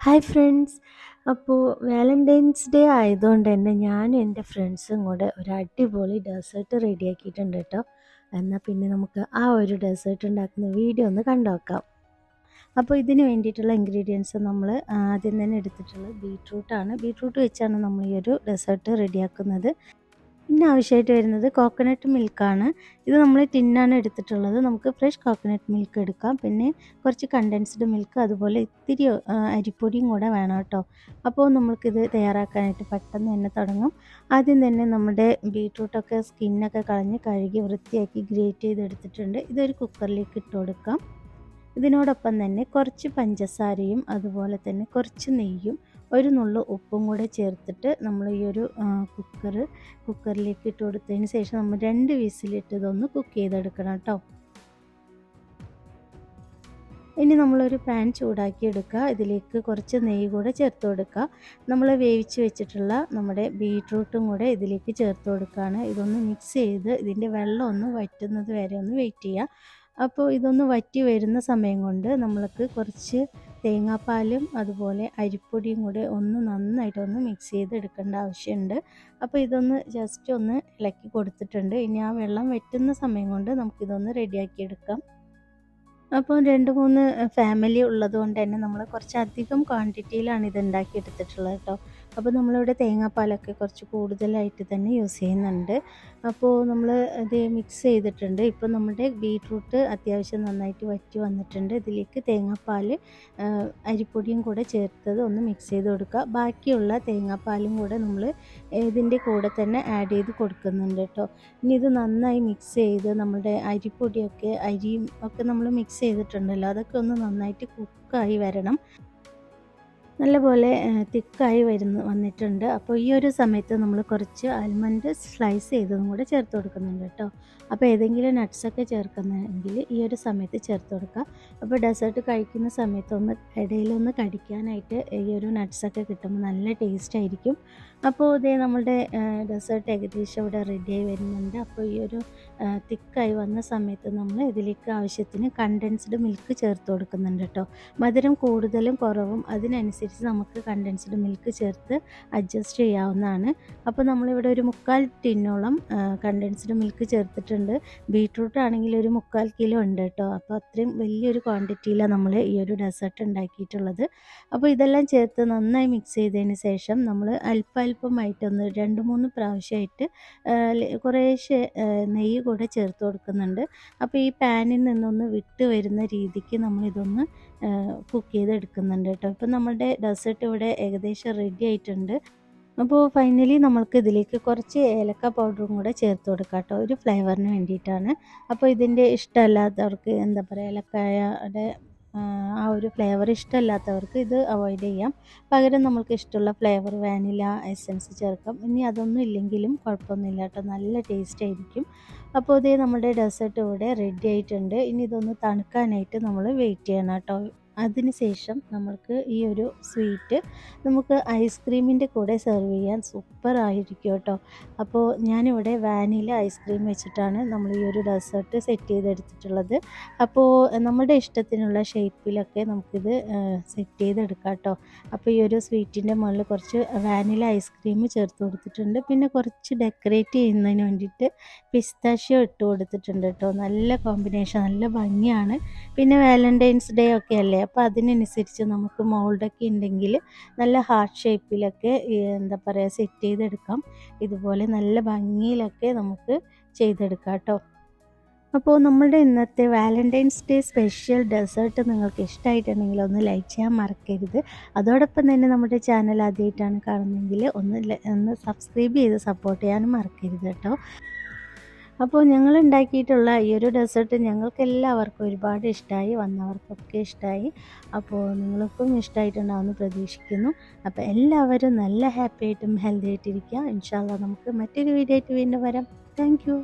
Hi friends. അപ്പോൾ Valentine's day ആയതുകൊണ്ട് തന്നെ ഞാനും എൻ്റെ ഫ്രണ്ട്സും കൂടെ ഒരു അടിപൊളി ഡെസേർട്ട് റെഡിയാക്കിയിട്ടുണ്ട് കേട്ടോ. എന്നാൽ പിന്നെ നമുക്ക് ആ ഒരു ഡെസേർട്ട് ഉണ്ടാക്കുന്ന വീഡിയോ ഒന്ന് കണ്ടുനോക്കാം. അപ്പോൾ ഇതിന് വേണ്ടിയിട്ടുള്ള ഇൻഗ്രീഡിയൻസ് നമ്മൾ ആദ്യം തന്നെ എടുത്തിട്ടുള്ളത് ബീട്രൂട്ടാണ്. ബീട്രൂട്ട് വെച്ചാണ് നമ്മൾ ഈ ഒരു ഡെസേർട്ട് റെഡിയാക്കുന്നത്. പിന്നെ ആവശ്യമായിട്ട് വരുന്നത് കോക്കനട്ട് മിൽക്കാണ്. ഇത് നമ്മൾ ടിന്നാണ് എടുത്തിട്ടുള്ളത്. നമുക്ക് ഫ്രഷ് കോക്കനട്ട് മിൽക്ക് എടുക്കാം. പിന്നെ കുറച്ച് കണ്ടൻസ്ഡ് മിൽക്ക്, അതുപോലെ ഇത്തിരി അരിപ്പൊടിയും കൂടെ വേണം കേട്ടോ. അപ്പോൾ നമുക്കിത് തയ്യാറാക്കാനായിട്ട് പെട്ടെന്ന് തന്നെ തുടങ്ങും. ആദ്യം തന്നെ നമ്മുടെ ബീട്രൂട്ടൊക്കെ സ്കിന്നൊക്കെ കളഞ്ഞ് കഴുകി വൃത്തിയാക്കി ഗ്രേറ്റ് ചെയ്തെടുത്തിട്ടുണ്ട്. ഇതൊരു കുക്കറിലേക്ക് ഇട്ട് കൊടുക്കാം. ഇതിനോടൊപ്പം തന്നെ കുറച്ച് പഞ്ചസാരയും അതുപോലെ തന്നെ കുറച്ച് നെയ്യും ഒരു നുള്ളു ഉപ്പും കൂടെ ചേർത്തിട്ട് നമ്മൾ ഈ ഒരു കുക്കറിലേക്ക് ഇട്ട് കൊടുത്തതിന് ശേഷം നമ്മൾ 2 വിസിലിട്ട് ഇതൊന്ന് കുക്ക് ചെയ്തെടുക്കണം കേട്ടോ. ഇനി നമ്മളൊരു പാൻ ചൂടാക്കി എടുക്കുക. ഇതിലേക്ക് കുറച്ച് നെയ്യ് കൂടെ ചേർത്ത് കൊടുക്കുക. നമ്മൾ വേവിച്ച് വെച്ചിട്ടുള്ള നമ്മുടെ ബീട്രൂട്ടും കൂടെ ഇതിലേക്ക് ചേർത്ത് കൊടുക്കുകയാണ്. ഇതൊന്ന് മിക്സ് ചെയ്ത് ഇതിൻ്റെ വെള്ളം ഒന്ന് വറ്റുന്നത് വരെ ഒന്ന് വെയിറ്റ് ചെയ്യുക. അപ്പോൾ ഇതൊന്ന് വറ്റി വരുന്ന സമയം കൊണ്ട് നമ്മൾക്ക് കുറച്ച് തേങ്ങാപ്പാലും അതുപോലെ അരിപ്പൊടിയും കൂടെ ഒന്ന് നന്നായിട്ടൊന്ന് മിക്സ് ചെയ്ത് എടുക്കേണ്ട ആവശ്യമുണ്ട്. അപ്പോൾ ഇതൊന്ന് ജസ്റ്റ് ഒന്ന് ഇളക്കി കൊടുത്തിട്ടുണ്ട്. ഇനി ആ വെള്ളം വറ്റുന്ന സമയം കൊണ്ട് നമുക്കിതൊന്ന് റെഡിയാക്കി എടുക്കാം. അപ്പോൾ 2-3 ഫാമിലി ഉള്ളതുകൊണ്ട് തന്നെ നമ്മൾ കുറച്ചധികം ക്വാണ്ടിറ്റിയിലാണ് ഇത് ഉണ്ടാക്കിയെടുത്തിട്ടുള്ളത് കേട്ടോ. അപ്പോൾ നമ്മളിവിടെ തേങ്ങാപ്പാലൊക്കെ കുറച്ച് കൂടുതലായിട്ട് തന്നെ യൂസ് ചെയ്യുന്നുണ്ട്. അപ്പോൾ നമ്മൾ ഇത് മിക്സ് ചെയ്തിട്ടുണ്ട്. ഇപ്പോൾ നമ്മുടെ ബീട്രൂട്ട് അത്യാവശ്യം നന്നായിട്ട് വറ്റി വന്നിട്ടുണ്ട്. ഇതിലേക്ക് തേങ്ങാപ്പാൽ അരിപ്പൊടിയും കൂടെ ചേർത്തത് ഒന്ന് മിക്സ് ചെയ്ത് കൊടുക്കുക. ബാക്കിയുള്ള തേങ്ങാപ്പാലും കൂടെ നമ്മൾ ഇതിൻ്റെ കൂടെ തന്നെ ആഡ് ചെയ്ത് കൊടുക്കുന്നുണ്ട് കേട്ടോ. ഇനി ഇത് നന്നായി മിക്സ് ചെയ്ത് നമ്മുടെ അരിപ്പൊടിയൊക്കെ അരിയും ഒക്കെ നമ്മൾ മിക്സ് ചെയ്തിട്ടുണ്ടല്ലോ, അതൊക്കെ ഒന്ന് നന്നായിട്ട് കുക്കായി വരണം. നല്ലപോലെ തിക്കായി വന്നിട്ടുണ്ട്. അപ്പോൾ ഈ ഒരു സമയത്ത് നമ്മൾ കുറച്ച് ആൽമണ്ട് സ്ലൈസ് ചെയ്തതും കൂടെ ചേർത്ത് കൊടുക്കുന്നുണ്ട് കേട്ടോ. അപ്പോൾ ഏതെങ്കിലും നട്ട്സൊക്കെ ചേർക്കുന്നെങ്കിൽ ഈ ഒരു സമയത്ത് ചേർത്ത് കൊടുക്കുക. അപ്പോൾ ഡെസേർട്ട് കഴിക്കുന്ന സമയത്ത് ഇടയിലൊന്ന് കടിക്കാനായിട്ട് ഈ ഒരു നട്ട്സൊക്കെ കിട്ടുമ്പോൾ നല്ല ടേസ്റ്റ് ആയിരിക്കും. അപ്പോൾ ഇതേ നമ്മളുടെ ഡെസേർട്ട് ഏകദേശം ഇവിടെ റെഡിയായി വരുന്നുണ്ട്. അപ്പോൾ ഈ ഒരു തിക്കായി വന്ന സമയത്ത് നമ്മൾ ഇതിലേക്ക് ആവശ്യത്തിന് കണ്ടൻസ്ഡ് മിൽക്ക് ചേർത്ത് കൊടുക്കുന്നുണ്ട് കേട്ടോ. മധുരം കൂടുതലും കുറവും അതിനനുസരിച്ച് നമുക്ക് കണ്ടൻസ്ഡ് മിൽക്ക് ചേർത്ത് അഡ്ജസ്റ്റ് ചെയ്യാവുന്നതാണ്. അപ്പോൾ നമ്മളിവിടെ ഒരു 3/4 ടിന്നോളം കണ്ടൻസ്ഡ് മിൽക്ക് ചേർത്തിട്ടുണ്ട്. ബീട്രൂട്ട് ആണെങ്കിൽ ഒരു 3/4 കിലോ ഉണ്ട് കേട്ടോ. അപ്പോൾ അത്രയും വലിയൊരു ക്വാണ്ടിറ്റിയിലാണ് നമ്മൾ ഈ ഒരു ഡെസേർട്ട് ഉണ്ടാക്കിയിട്ടുള്ളത്. അപ്പോൾ ഇതെല്ലാം ചേർത്ത് നന്നായി മിക്സ് ചെയ്തതിന് ശേഷം നമ്മൾ അല്പമായിട്ടൊന്ന് 2-3 പ്രാവശ്യമായിട്ട് കുറേശ്ശെ നെയ്യ് കൂടെ ചേർത്ത് കൊടുക്കുന്നുണ്ട്. അപ്പോൾ ഈ പാനിൽ നിന്നൊന്ന് വിട്ട് വരുന്ന രീതിക്ക് നമ്മളിതൊന്ന് കുക്ക് ചെയ്തെടുക്കുന്നുണ്ട് കേട്ടോ. ഇപ്പം നമ്മളുടെ ഡെസേർട്ട് ഇവിടെ ഏകദേശം റെഡി ആയിട്ടുണ്ട്. അപ്പോൾ ഫൈനലി നമ്മൾക്ക് ഇതിലേക്ക് കുറച്ച് ഏലക്ക പൗഡറും കൂടെ ചേർത്ത് കൊടുക്കാം കേട്ടോ, ഒരു ഫ്ലേവറിന് വേണ്ടിയിട്ടാണ്. അപ്പോൾ ഇതിൻ്റെ ഇഷ്ടമല്ലാത്തവർക്ക് എന്താ പറയുക, ഏലക്കായയുടെ ആ ഒരു ഫ്ലേവർ ഇഷ്ടമല്ലാത്തവർക്ക് ഇത് അവോയ്ഡ് ചെയ്യാം. പകരം നമ്മൾക്ക് ഇഷ്ടമുള്ള ഫ്ലേവർ വാനില എസൻസ് ചേർക്കാം. ഇനി അതൊന്നും ഇല്ലെങ്കിലും കുഴപ്പമൊന്നുമില്ല കേട്ടോ, നല്ല ടേസ്റ്റ് ആയിരിക്കും. അപ്പോൾ ഇതേ നമ്മുടെ ഡെസേർട്ട് ഇവിടെ റെഡി ആയിട്ടുണ്ട്. ഇനി ഇതൊന്ന് തണുക്കാനായിട്ട് നമ്മൾ വെയിറ്റ് ചെയ്യണം കേട്ടോ. അതിനുശേഷം നമ്മൾക്ക് ഈ ഒരു സ്വീറ്റ് നമുക്ക് ഐസ്ക്രീമിൻ്റെ കൂടെ സെർവ് ചെയ്യാൻ സൂപ്പറായിരിക്കും കേട്ടോ. അപ്പോൾ ഞാനിവിടെ വാനില ഐസ്ക്രീം വെച്ചിട്ടാണ് നമ്മൾ ഈ ഒരു ഡെസേർട്ട് സെറ്റ് ചെയ്തെടുത്തിട്ടുള്ളത്. അപ്പോൾ നമ്മുടെ ഇഷ്ടത്തിനുള്ള ഷേപ്പിലൊക്കെ നമുക്കിത് സെറ്റ് ചെയ്തെടുക്കാം കേട്ടോ. അപ്പോൾ ഈ ഒരു സ്വീറ്റിൻ്റെ മുകളിൽ കുറച്ച് വാനില ഐസ്ക്രീം ചേർത്ത് കൊടുത്തിട്ടുണ്ട്. പിന്നെ കുറച്ച് ഡെക്കറേറ്റ് ചെയ്യുന്നതിന് വേണ്ടിയിട്ട് പിസ്താഷ്യോ ഇട്ട് കൊടുത്തിട്ടുണ്ട് കേട്ടോ. നല്ല കോമ്പിനേഷൻ, നല്ല ഭംഗിയാണ്. പിന്നെ വാലന്റൈൻസ് ഡേ ഒക്കെ അല്ലേ, അപ്പോൾ അതിനനുസരിച്ച് നമുക്ക് മോൾഡൊക്കെ ഉണ്ടെങ്കിൽ നല്ല ഹാർട്ട് ഷേപ്പിലൊക്കെ എന്താ പറയുക സെറ്റ് ചെയ്തെടുക്കാം. ഇതുപോലെ നല്ല ഭംഗിയിലൊക്കെ നമുക്ക് ചെയ്തെടുക്കാം കേട്ടോ. അപ്പോൾ നമ്മളുടെ ഇന്നത്തെ വാലന്റൈൻസ് ഡേ സ്പെഷ്യൽ ഡെസേർട്ട് നിങ്ങൾക്ക് ഇഷ്ടമായിട്ടുണ്ടെങ്കിൽ ഒന്ന് ലൈക്ക് ചെയ്യാൻ മറക്കരുത്. അതോടൊപ്പം തന്നെ നമ്മുടെ ചാനൽ ആദ്യമായിട്ടാണ് കാണുന്നതെങ്കിൽ ഒന്ന് സബ്സ്ക്രൈബ് ചെയ്ത് സപ്പോർട്ട് ചെയ്യാനും മറക്കരുത് കേട്ടോ. അപ്പോൾ ഞങ്ങൾ ഉണ്ടാക്കിയിട്ടുള്ള ഈ ഒരു ഡെസേർട്ട് ഞങ്ങൾക്ക് എല്ലാവർക്കും ഒരുപാട് ഇഷ്ടമായി, വന്നവർക്കൊക്കെ ഇഷ്ടമായി. അപ്പോൾ നിങ്ങൾക്കും ഇഷ്ടമായിട്ടുണ്ടാവുമെന്ന് പ്രതീക്ഷിക്കുന്നു. അപ്പോൾ എല്ലാവരും നല്ല ഹാപ്പി ആയിട്ടും ഹെൽത്തി ആയിട്ടിരിക്കുക. ഇൻഷാ അല്ലാഹ് നമുക്ക് മറ്റൊരു വീഡിയോ ആയിട്ട് വീണ്ടും വരാം. Thank you.